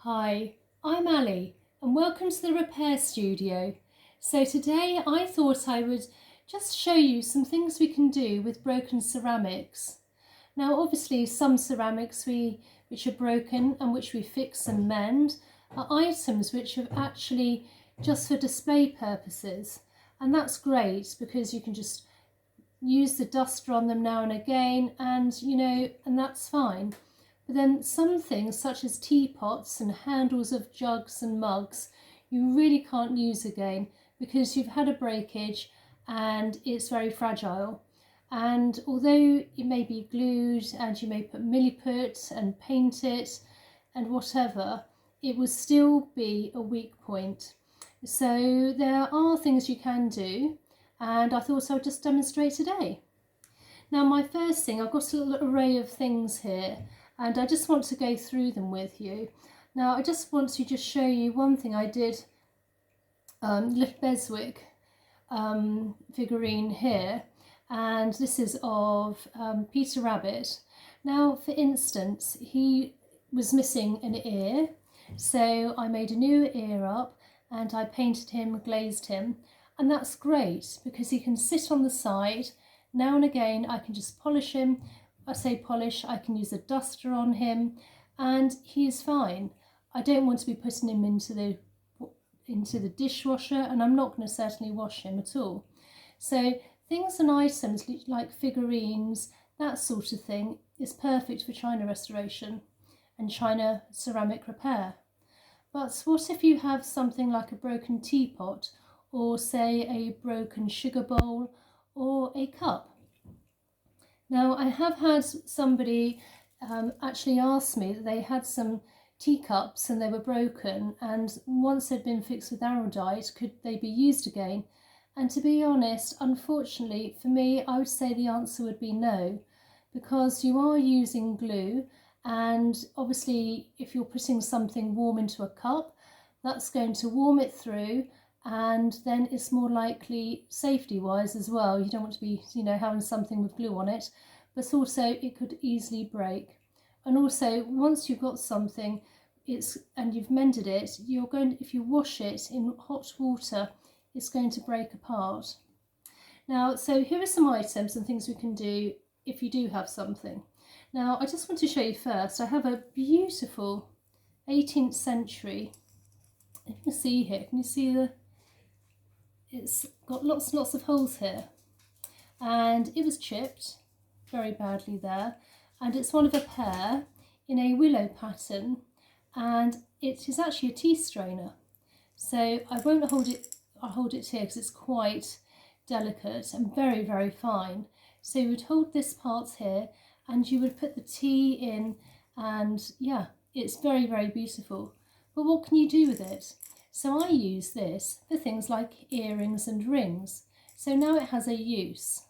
Hi, I'm Ali and welcome to the Repair Studio. So today I thought I would just show you some things we can do with broken ceramics. Now obviously some ceramics which are broken and which we fix and mend are items which are actually just for display purposes, and that's great because you can just use the duster on them now and again and that's fine. But then some things such as teapots and handles of jugs and mugs you really can't use again because you've had a breakage and it's very fragile. And although it may be glued and you may put Milliput and paint it and whatever, it will still be a weak point. So there are things you can do, and I thought I would just demonstrate today. Now my first thing, I've got a little array of things here and I just want to go through them with you. Now I just want to just show you one thing I did, little Beswick figurine here, and this is of Peter Rabbit. Now for instance, he was missing an ear, so I made a new ear up and I painted him, glazed him, and that's great because he can sit on the side. Now and again I can just polish him. I say polish, I can use a duster on him and he is fine. I don't want to be putting him into the dishwasher, and I'm not going to certainly wash him at all. So things and items like figurines, that sort of thing, is perfect for china restoration and china ceramic repair. But what if you have something like a broken teapot, or say a broken sugar bowl or a cup? Now I have had somebody actually ask me that they had some teacups and they were broken, and once they'd been fixed with Araldite, could they be used again? And to be honest, unfortunately for me, I would say the answer would be no, because you are using glue, and obviously if you're putting something warm into a cup, that's going to warm it through, and then it's more likely safety wise as well. You don't want to be having something with glue on it, but also it could easily break. And also once you've got something and you've mended it, if you wash it in hot water, it's going to break apart. Now so here are some items and things we can do if you do have something. Now I just want to show you first, I have a beautiful 18th century, you can see here, can you see it's got lots and lots of holes here, and it was chipped very badly there, and it's one of a pair in a willow pattern, and it is actually a tea strainer. So I won't hold it, I'll hold it here because it's quite delicate and very, very fine. So you would hold this part here and you would put the tea in, and yeah, it's very, very beautiful. But what can you do with it? So I use this for things like earrings and rings. So now it has a use.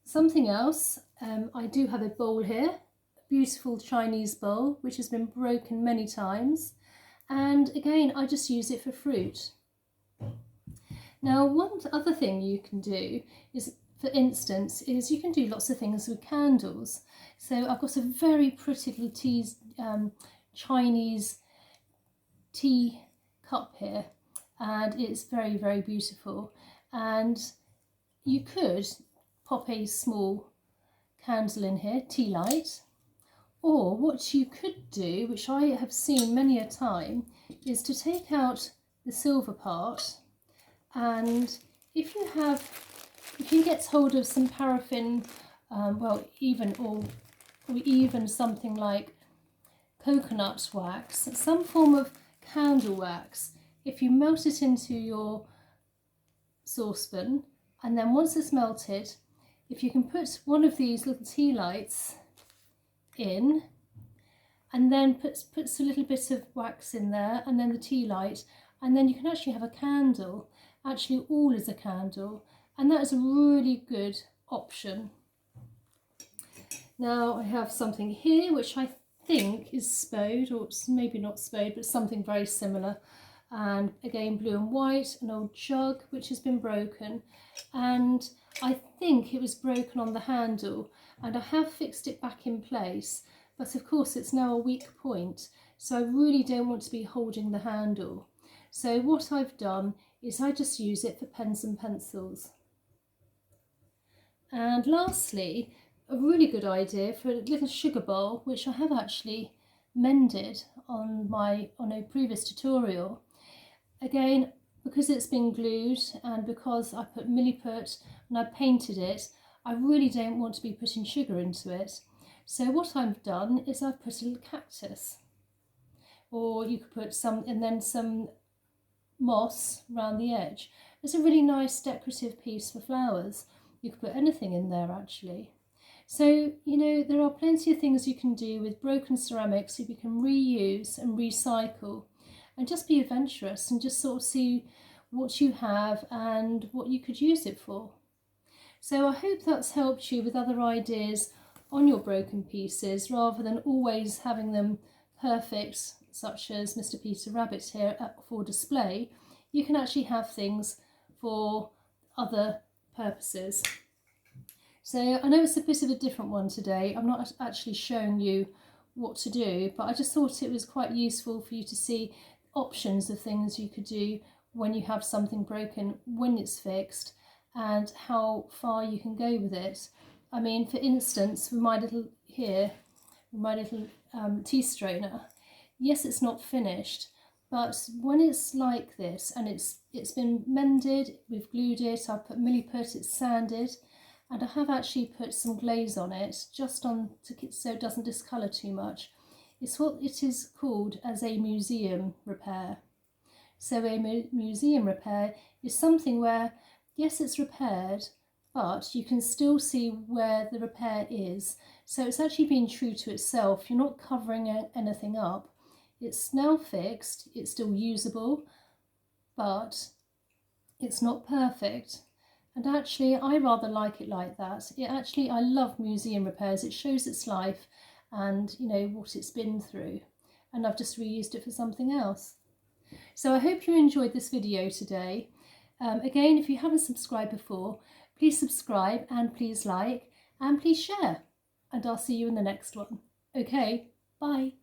Something else, I do have a bowl here, a beautiful Chinese bowl which has been broken many times, and again I just use it for fruit. Now one other thing you can do is, for instance, is you can do lots of things with candles. So I've got a very pretty little Chinese tea cup here, and it's very, very beautiful, and you could pop a small candle in here, tea light, or what you could do, which I have seen many a time, is to take out the silver part, and if you get hold of some paraffin, or even something like coconut wax, some form of candle wax, if you melt it into your saucepan, and then once it's melted, if you can put one of these little tea lights in, and then puts a little bit of wax in there, and then the tea light, and then you can actually have a candle, actually all is a candle, and that is a really good option. Now I have something here which I think is spode, or it's maybe not spode, but something very similar, and again blue and white, an old jug which has been broken, and I think it was broken on the handle, and I have fixed it back in place, but of course it's now a weak point, so I really don't want to be holding the handle. So what I've done is I just use it for pens and pencils. And lastly, a really good idea for a little sugar bowl, which I have actually mended on a previous tutorial. Again, because it's been glued and because I put Milliput and I painted it, I really don't want to be putting sugar into it. So what I've done is I've put a little cactus, or you could put some, and then some moss around the edge. It's a really nice decorative piece for flowers. You could put anything in there actually. So, you know, there are plenty of things you can do with broken ceramics that you can reuse and recycle, and just be adventurous and just sort of see what you have and what you could use it for. So I hope that's helped you with other ideas on your broken pieces, rather than always having them perfect, such as Mr. Peter Rabbit here for display. You can actually have things for other purposes. So I know it's a bit of a different one today. I'm not actually showing you what to do, but I just thought it was quite useful for you to see options of things you could do when you have something broken, when it's fixed, and how far you can go with it. I mean, for instance, with my little tea strainer, yes, it's not finished, but when it's like this and it's been mended, we've glued it, I've put Milliput, it's sanded, and I have actually put some glaze on it, just on so it doesn't discolour too much. It's what it is called as a museum repair. So a museum repair is something where, yes, it's repaired, but you can still see where the repair is. So it's actually being true to itself. You're not covering anything up. It's now fixed, it's still usable, but it's not perfect. And actually, I rather like it like that. I love museum repairs. It shows its life and, you know, what it's been through. And I've just reused it for something else. So I hope you enjoyed this video today. Again, if you haven't subscribed before, please subscribe and please like and please share. And I'll see you in the next one. Okay, bye.